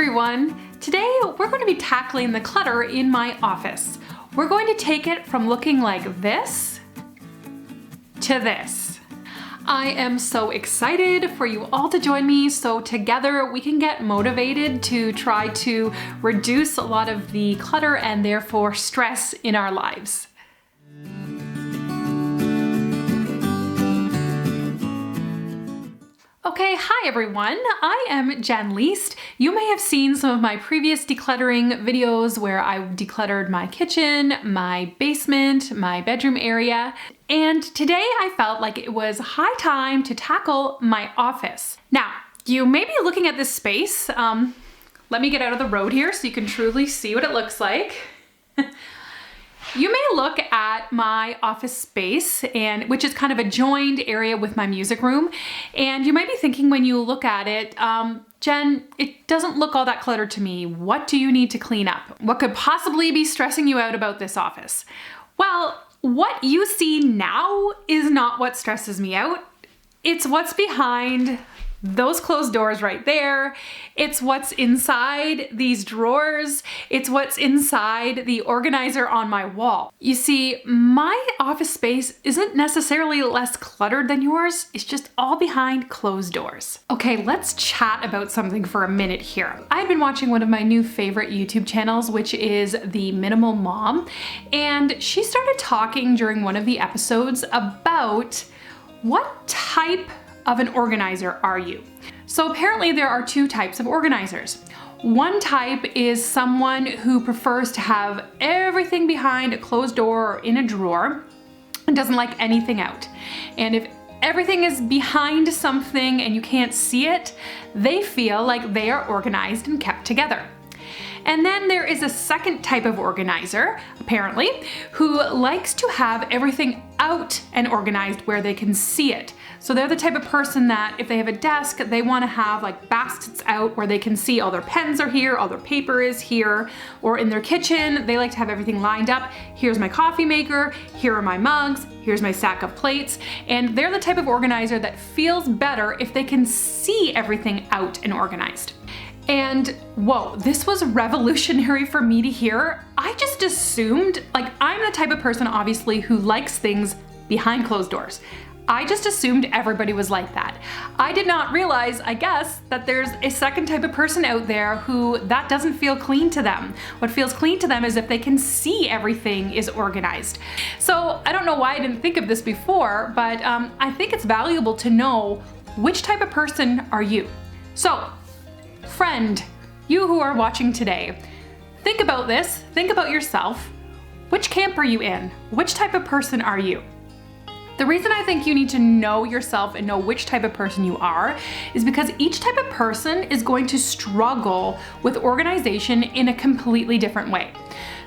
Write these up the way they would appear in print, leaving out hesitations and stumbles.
everyone! Today we're going to be tackling the clutter in my office. We're going to take it from looking like this to this. I am so excited for you all to join me so together we can get motivated to try to reduce a lot of the clutter and therefore stress in our lives. Okay, hi everyone, I am Jenn. You may have seen some of my previous decluttering videos where I decluttered my kitchen, my basement, my bedroom area, and today I felt like it was high time to tackle my office. Now, you may be looking at this space. Let me get out of the road here so you can truly see what it looks like. You may look at my office space, which is kind of a joined area with my music room, and you might be thinking when you look at it, Jen, it doesn't look all that cluttered to me. What do you need to clean up? What could possibly be stressing you out about this office? Well, what you see now is not what stresses me out. It's what's behind those closed doors right there. It's what's inside these drawers. It's what's inside the organizer on my wall. You see, my office space isn't necessarily less cluttered than yours. It's just all behind closed doors. Okay, let's chat about something for a minute here. I've been watching one of my new favorite YouTube channels, which is the Minimal Mom, and she started talking during one of the episodes about what type of an organizer are you? So apparently there are two types of organizers. One type is someone who prefers to have everything behind a closed door or in a drawer and doesn't like anything out. And if everything is behind something and you can't see it, they feel like they are organized and kept together. And then there is a second type of organizer, apparently, who likes to have everything out and organized where they can see it. So they're the type of person that if they have a desk, they want to have like baskets out where they can see all their pens are here, all their paper is here, or in their kitchen, they like to have everything lined up. Here's my coffee maker, here are my mugs, here's my stack of plates, and they're the type of organizer that feels better if they can see everything out and organized. And whoa, this was revolutionary for me to hear. I just assumed, like I'm the type of person obviously who likes things behind closed doors. I just assumed everybody was like that. I did not realize, I guess, that there's a second type of person out there who that doesn't feel clean to them. What feels clean to them is if they can see everything is organized. So I don't know why I didn't think of this before, but I think it's valuable to know which type of person are you. So, friend, you who are watching today, think about this, think about yourself. Which camp are you in? Which type of person are you? The reason I think you need to know yourself and know which type of person you are is because each type of person is going to struggle with organization in a completely different way.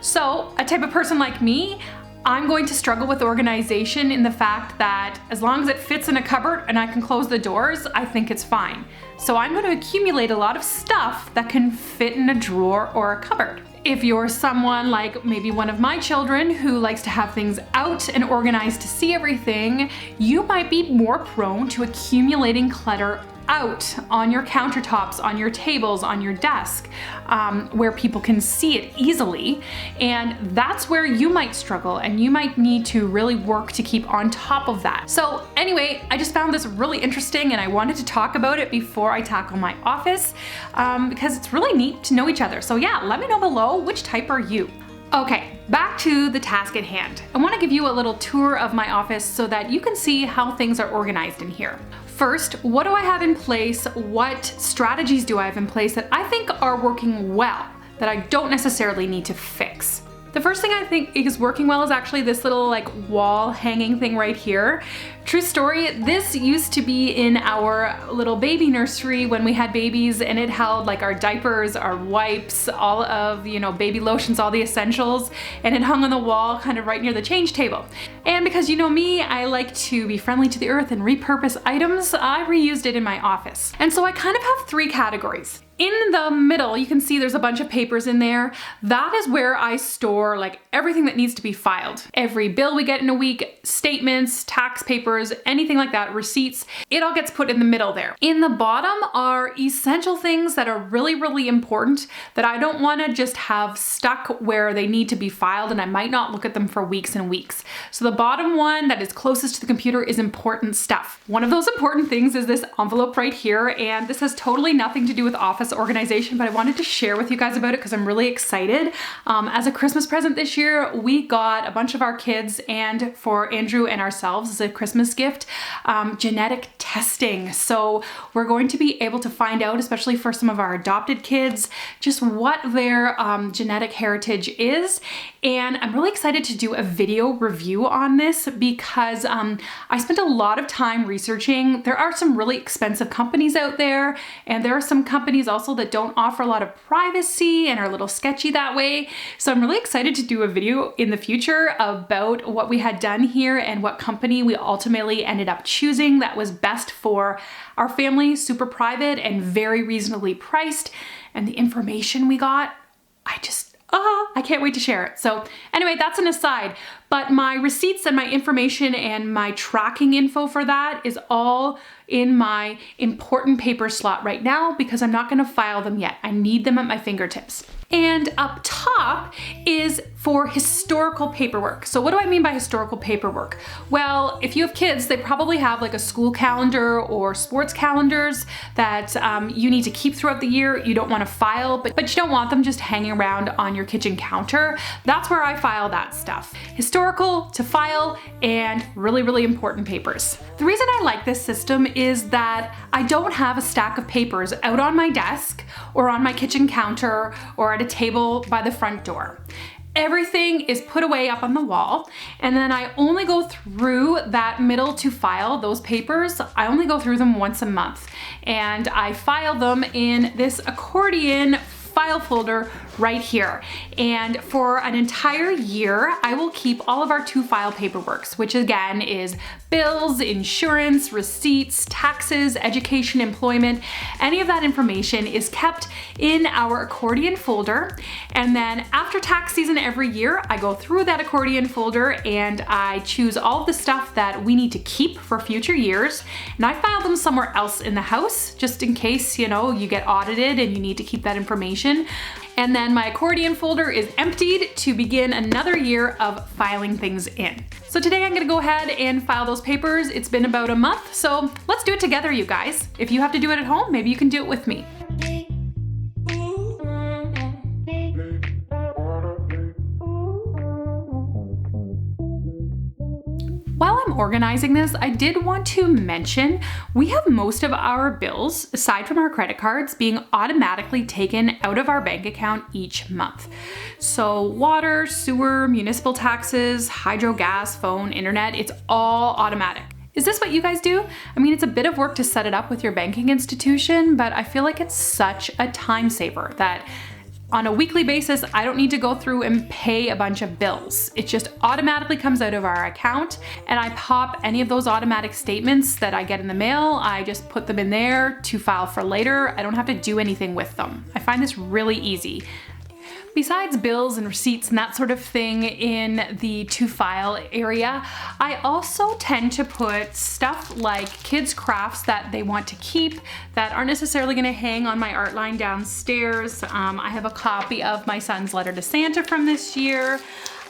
So a type of person like me, I'm going to struggle with organization in the fact that as long as it fits in a cupboard and I can close the doors, I think it's fine. So I'm going to accumulate a lot of stuff that can fit in a drawer or a cupboard. If you're someone like maybe one of my children who likes to have things out and organized to see everything, you might be more prone to accumulating clutter out on your countertops, on your tables, on your desk, where people can see it easily. And that's where you might struggle and you might need to really work to keep on top of that. So anyway, I just found this really interesting and I wanted to talk about it before I tackle my office because it's really neat to know each other. So yeah, let me know below which type are you. Okay, back to the task at hand. I want to give you a little tour of my office so that you can see how things are organized in here. First, what do I have in place? What strategies do I have in place that I think are working well, that I don't necessarily need to fix? The first thing I think is working well is actually this little like wall hanging thing right here. True story, this used to be in our little baby nursery when we had babies, and it held like our diapers, our wipes, all of, baby lotions, all the essentials, and it hung on the wall kind of right near the change table. And because you know me, I like to be friendly to the earth and repurpose items, I reused it in my office. And so I kind of have three categories. In the middle, you can see there's a bunch of papers in there. That is where I store like everything that needs to be filed. Every bill we get in a week, statements, tax papers, papers, anything like that, receipts, it all gets put in the middle there. In the bottom are essential things that are really, really important that I don't want to just have stuck where they need to be filed and I might not look at them for weeks and weeks. So the bottom one that is closest to the computer is important stuff. One of those important things is this envelope right here, and this has totally nothing to do with office organization, but I wanted to share with you guys about it because I'm really excited. As a Christmas present this year, we got a bunch of our kids, and for Andrew and ourselves as a Christmas gift, genetic testing. So we're going to be able to find out, especially for some of our adopted kids, just what their genetic heritage is. And I'm really excited to do a video review on this because I spent a lot of time researching. There are some really expensive companies out there, and there are some companies also that don't offer a lot of privacy and are a little sketchy that way. So I'm really excited to do a video in the future about what we had done here and what company we ultimately ended up choosing that was best for our family, super private and very reasonably priced. And the information we got, I can't wait to share it. So anyway, that's an aside, but my receipts and my information and my tracking info for that is all in my important paper slot right now because I'm not gonna file them yet. I need them at my fingertips. And up top is for historical paperwork. So what do I mean by historical paperwork? Well, if you have kids, they probably have like a school calendar or sports calendars that you need to keep throughout the year. You don't want to file, but you don't want them just hanging around on your kitchen counter. That's where I file that stuff. Historical to file and really, really important papers. The reason I like this system is that I don't have a stack of papers out on my desk or on my kitchen counter or at a table by the front door. Everything is put away up on the wall, and then I only go through that middle to file those papers. I only go through them once a month, and I file them in this accordion file folder right here. And for an entire year, I will keep all of our to-file paperworks, which again is bills, insurance, receipts, taxes, education, employment. Any of that information is kept in our accordion folder. And then after tax season every year, I go through that accordion folder and I choose all of the stuff that we need to keep for future years. And I file them somewhere else in the house, just in case, you know, you get audited and you need to keep that information. And then my accordion folder is emptied to begin another year of filing things in. So today I'm gonna go ahead and file those papers. It's been about a month, so let's do it together, you guys. If you have to do it at home, maybe you can do it with me. While I'm organizing this, I did want to mention we have most of our bills, aside from our credit cards, being automatically taken out of our bank account each month. So water, sewer, municipal taxes, hydro, gas, phone, internet, it's all automatic. Is this what you guys do? I mean, it's a bit of work to set it up with your banking institution, but I feel like it's such a time saver that on a weekly basis, I don't need to go through and pay a bunch of bills. It just automatically comes out of our account, and I pop any of those automatic statements that I get in the mail, I just put them in there to file for later. I don't have to do anything with them. I find this really easy. Besides bills and receipts and that sort of thing in the to file area, I also tend to put stuff like kids' crafts that they want to keep that aren't necessarily going to hang on my art line downstairs. I have a copy of my son's letter to Santa from this year.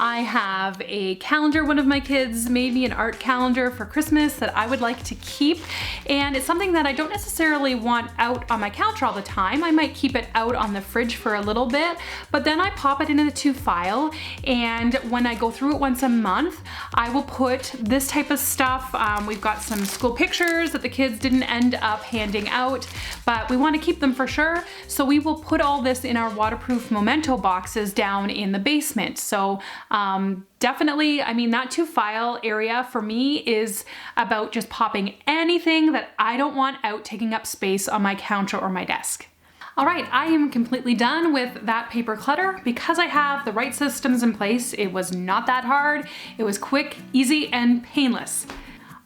I have a calendar one of my kids made me, an art calendar for Christmas that I would like to keep, and it's something that I don't necessarily want out on my counter all the time. I might keep it out on the fridge for a little bit, but then I pop it into the to file, and when I go through it once a month, I will put this type of stuff. We've got some school pictures that the kids didn't end up handing out, but we want to keep them for sure, so we will put all this in our waterproof memento boxes down in the basement. So definitely, I mean, that to file area for me is about just popping anything that I don't want out taking up space on my counter or my desk. All right, I am completely done with that paper clutter. Because I have the right systems in place, it was not that hard. It was quick, easy, and painless.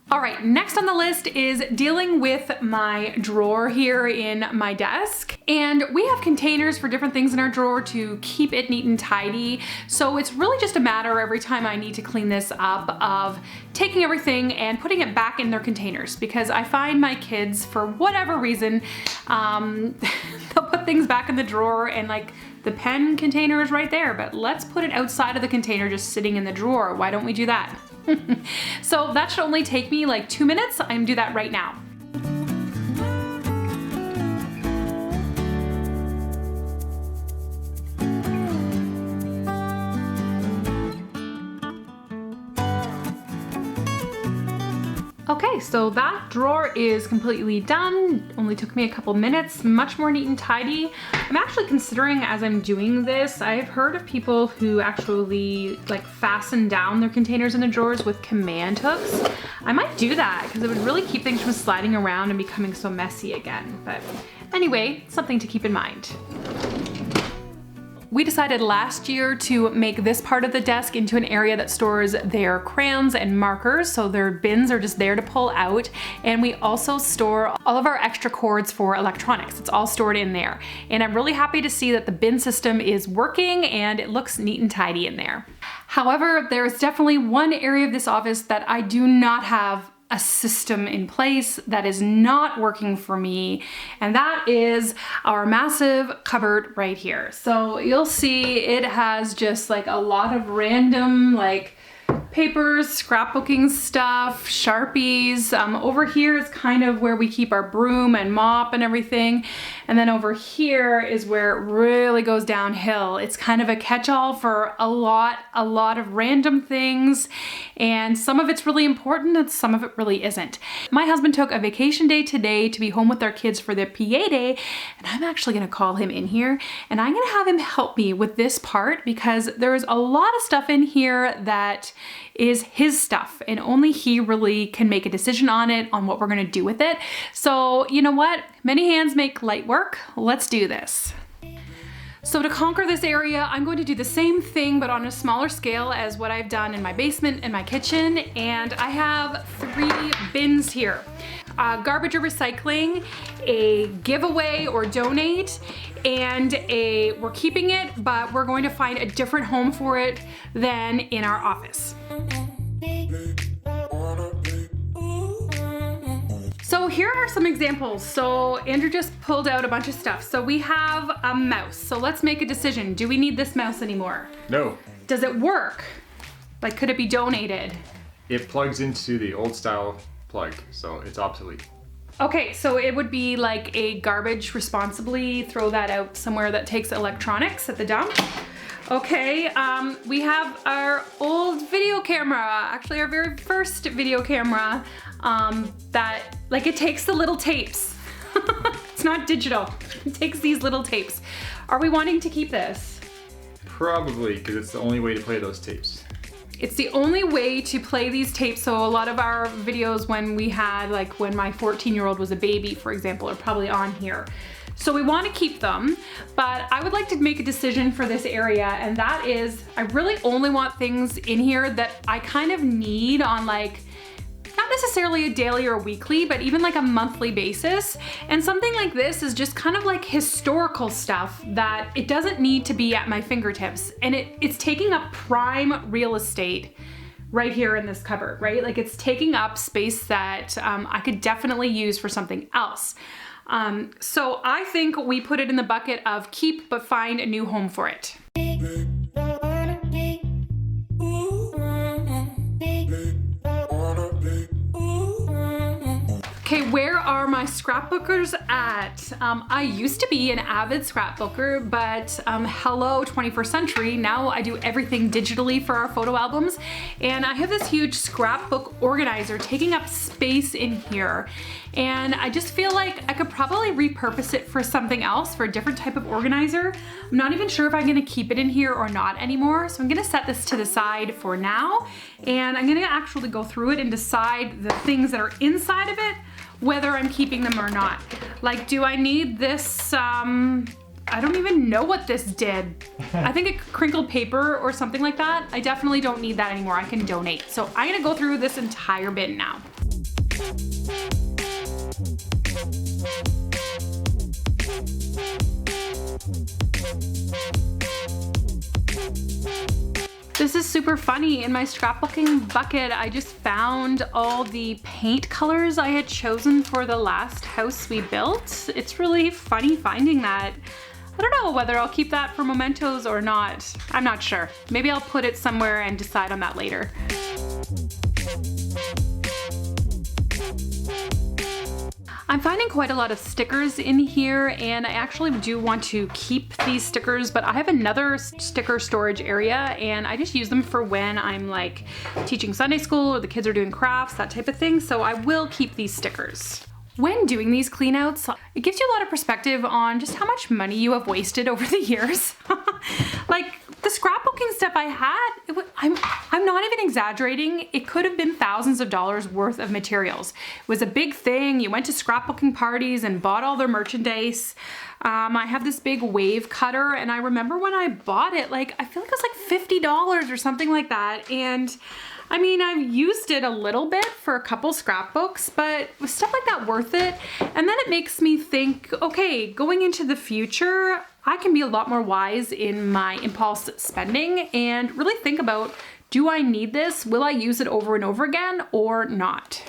All right, next on the list is dealing with my drawer here in my desk. And we have containers for different things in our drawer to keep it neat and tidy. So it's really just a matter every time I need to clean this up of taking everything and putting it back in their containers, because I find my kids, for whatever reason, they'll put things back in the drawer and like the pen container is right there, but let's put it outside of the container just sitting in the drawer. Why don't we do that? So that should only take me like 2 minutes. I'm gonna do that right now. Okay, so that drawer is completely done. Only took me a couple minutes, much more neat and tidy. I'm actually considering, as I'm doing this, I've heard of people who actually like fasten down their containers in the drawers with command hooks. I might do that because it would really keep things from sliding around and becoming so messy again. But anyway, something to keep in mind. We decided last year to make this part of the desk into an area that stores their crayons and markers, so their bins are just there to pull out. And we also store all of our extra cords for electronics. It's all stored in there. And I'm really happy to see that the bin system is working and it looks neat and tidy in there. However, there's definitely one area of this office that I do not have a system in place that is not working for me, and that is our massive cupboard right here. So you'll see it has just like a lot of random like papers, scrapbooking stuff, Sharpies. Over here is kind of where we keep our broom and mop and everything. And then over here is where it really goes downhill. It's kind of a catch-all for a lot of random things. And some of it's really important and some of it really isn't. My husband took a vacation day today to be home with our kids for their PA day. And I'm actually gonna call him in here and I'm gonna have him help me with this part, because there's a lot of stuff in here that is his stuff and only he really can make a decision on it, on what we're gonna do with it. So you know what? Many hands make light work. Let's do this. So to conquer this area, I'm going to do the same thing but on a smaller scale as what I've done in my basement and my kitchen. And I have 3 bins here. Garbage or recycling, a giveaway or donate, and we're keeping it, but we're going to find a different home for it than in our office. So here are some examples. So Andrew just pulled out a bunch of stuff. So we have a mouse. So let's make a decision. Do we need this mouse anymore? No. Does it work? Like, could it be donated? It plugs into the old style plug, so it's obsolete. Okay, so it would be like a garbage responsibly, throw that out somewhere that takes electronics at the dump. Okay, we have our old video camera, actually our very first video camera, that, like, it takes the little tapes. It's not digital, it takes these little tapes. Are we wanting to keep this? Probably, because it's the only way to play those tapes. It's the only way to play these tapes. So a lot of our videos when we had, like when my 14-year-old was a baby, for example, are probably on here. So we want to keep them, but I would like to make a decision for this area, and that is I really only want things in here that I kind of need on, like, not necessarily a daily or weekly, but even like a monthly basis. And something like this is just kind of like historical stuff that it doesn't need to be at my fingertips. And it's taking up prime real estate right here in this cupboard, right? Like, it's taking up space that I could definitely use for something else. So I think we put it in the bucket of keep, but find a new home for it. Okay, where are my scrapbookers at? I used to be an avid scrapbooker, but hello 21st century, now I do everything digitally for our photo albums. And I have this huge scrapbook organizer taking up space in here. And I just feel like I could probably repurpose it for something else, for a different type of organizer. I'm not even sure if I'm gonna keep it in here or not anymore. So I'm gonna set this to the side for now. And I'm gonna actually go through it and decide the things that are inside of it, whether I'm keeping them or not. Like, do I need this, I don't even know what this did. I think it crinkled paper or something like that. I definitely don't need that anymore. I can donate. So I'm gonna go through this entire bin now. This is super funny. In my scrapbooking bucket, I just found all the paint colors I had chosen for the last house we built. It's really funny finding that. I don't know whether I'll keep that for mementos or not. I'm not sure. Maybe I'll put it somewhere and decide on that later. I'm finding quite a lot of stickers in here, and I actually do want to keep these stickers, but I have another sticker storage area and I just use them for when I'm like teaching Sunday school or the kids are doing crafts, that type of thing. So I will keep these stickers. When doing these cleanouts, it gives you a lot of perspective on just how much money you have wasted over the years. Like the scrapbooking stuff I had, I'm not even exaggerating. It could have been thousands of dollars worth of materials. It was a big thing. You went to scrapbooking parties and bought all their merchandise. I have this big wave cutter, and I remember when I bought it, like I feel like it was like $50 or something like that. And I mean, I've used it a little bit for a couple scrapbooks, but was stuff like that worth it? And then it makes me think, okay, going into the future, I can be a lot more wise in my impulse spending and really think about, do I need this? Will I use it over and over again or not?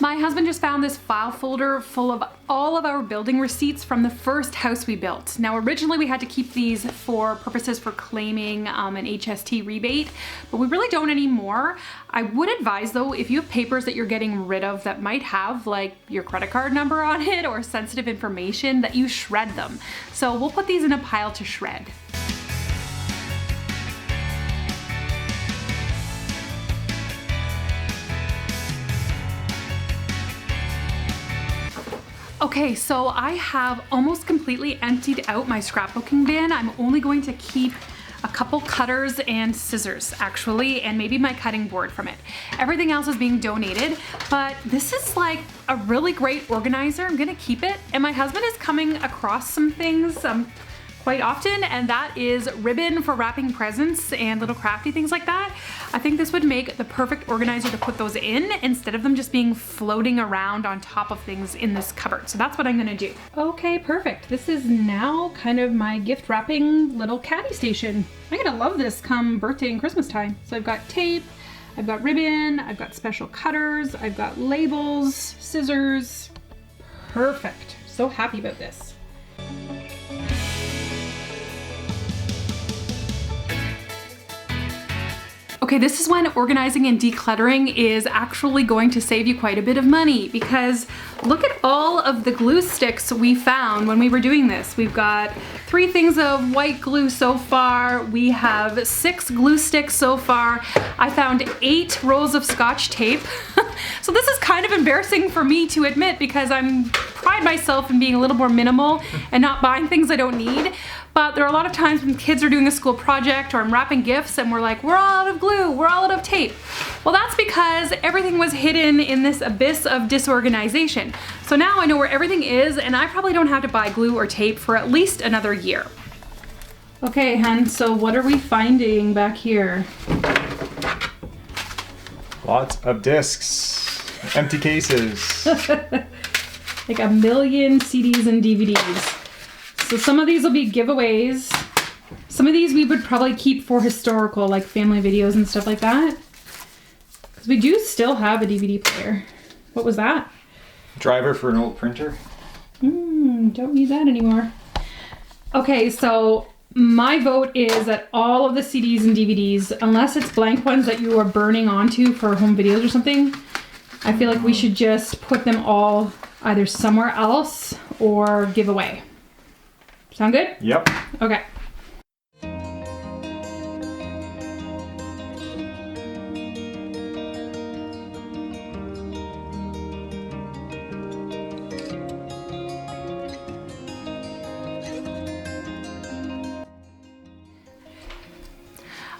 My husband just found this file folder full of all of our building receipts from the first house we built. Now, originally we had to keep these for purposes for claiming an HST rebate, but we really don't anymore. I would advise though, if you have papers that you're getting rid of that might have like your credit card number on it or sensitive information, that you shred them. So we'll put these in a pile to shred. Okay, so I have almost completely emptied out my scrapbooking bin. I'm only going to keep a couple cutters and scissors actually, and maybe my cutting board from it. Everything else is being donated, but this is like a really great organizer. I'm gonna keep it. And my husband is coming across some things quite often, and that is ribbon for wrapping presents and little crafty things like that. I think this would make the perfect organizer to put those in instead of them just being floating around on top of things in this cupboard. So that's what I'm gonna do. Okay, perfect. This is now kind of my gift wrapping little caddy station. I'm gonna love this come birthday and Christmas time. So I've got tape, I've got ribbon, I've got special cutters, I've got labels, scissors. Perfect. So happy about this. Okay, this is when organizing and decluttering is actually going to save you quite a bit of money, because look at all of the glue sticks we found when we were doing this. We've got 3 things of white glue so far. We have 6 glue sticks so far. I found 8 rolls of Scotch tape. So this is kind of embarrassing for me to admit, because I pride myself in being a little more minimal and not buying things I don't need. But there are a lot of times when kids are doing a school project or I'm wrapping gifts and we're like, we're all out of glue, we're all out of tape. Well, that's because everything was hidden in this abyss of disorganization. So now I know where everything is, and I probably don't have to buy glue or tape for at least another year. Okay, hun, so what are we finding back here? Lots of discs, empty cases. Like a million CDs and DVDs. So some of these will be giveaways. Some of these we would probably keep for historical, like family videos and stuff like that. Because we do still have a DVD player. What was that? Driver for an old printer. Don't need that anymore. Okay, so my vote is that all of the CDs and DVDs, unless it's blank ones that you are burning onto for home videos or something, I feel like we should just put them all either somewhere else or give away. Sound good? Yep. Okay.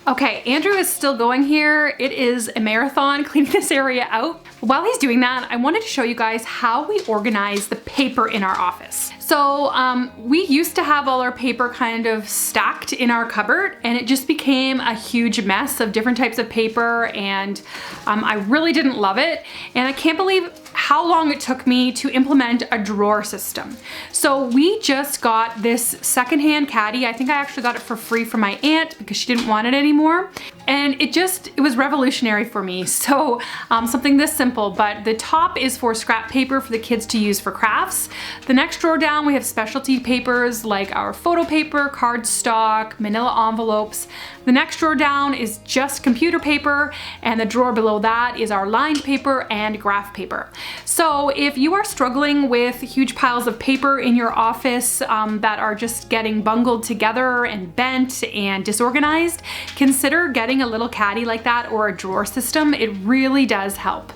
Okay, Andrew is still going here. It is a marathon cleaning this area out. While he's doing that, I wanted to show you guys how we organize the paper in our office. So we used to have all our paper kind of stacked in our cupboard, and it just became a huge mess of different types of paper, and I really didn't love it. And I can't believe how long it took me to implement a drawer system. So we just got this secondhand caddy. I think I actually got it for free from my aunt because she didn't want it anymore. And it was revolutionary for me. So something this simple, but the top is for scrap paper for the kids to use for crafts. The next drawer down, we have specialty papers like our photo paper, cardstock, manila envelopes. The next drawer down is just computer paper, and the drawer below that is our lined paper and graph paper. So if you are struggling with huge piles of paper in your office that are just getting bungled together and bent and disorganized, consider getting a little caddy like that or a drawer system. It really does help.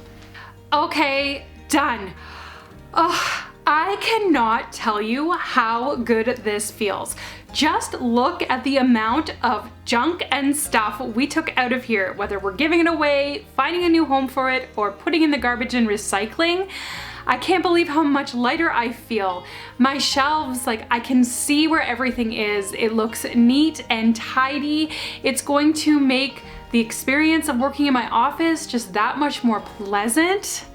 Okay, done. Oh, I cannot tell you how good this feels. Just look at the amount of junk and stuff we took out of here, whether we're giving it away, finding a new home for it, or putting in the garbage and recycling. I can't believe how much lighter I feel. My shelves, like I can see where everything is. It looks neat and tidy. It's going to make the experience of working in my office just that much more pleasant.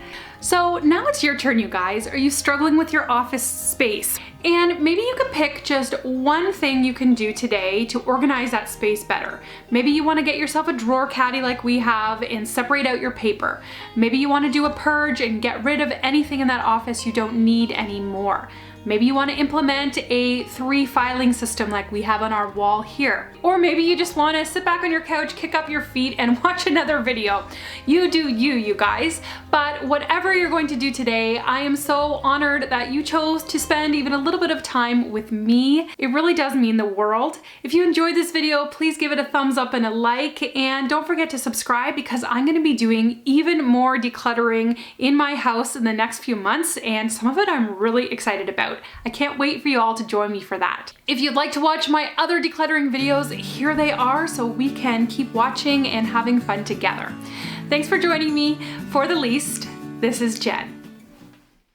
So now it's your turn, you guys. Are you struggling with your office space? And maybe you could pick just one thing you can do today to organize that space better. Maybe you want to get yourself a drawer caddy like we have and separate out your paper. Maybe you want to do a purge and get rid of anything in that office you don't need anymore. Maybe you want to implement a 3 filing system like we have on our wall here. Or maybe you just want to sit back on your couch, kick up your feet, and watch another video. You do you, you guys. But whatever you're going to do today, I am so honored that you chose to spend even a little bit of time with me. It really does mean the world. If you enjoyed this video, please give it a thumbs up and a like, and don't forget to subscribe because I'm going to be doing even more decluttering in my house in the next few months, and some of it I'm really excited about. I can't wait for you all to join me for that. If you'd like to watch my other decluttering videos, here they are, so we can keep watching and having fun together. Thanks for joining me. For the least, this is Jen.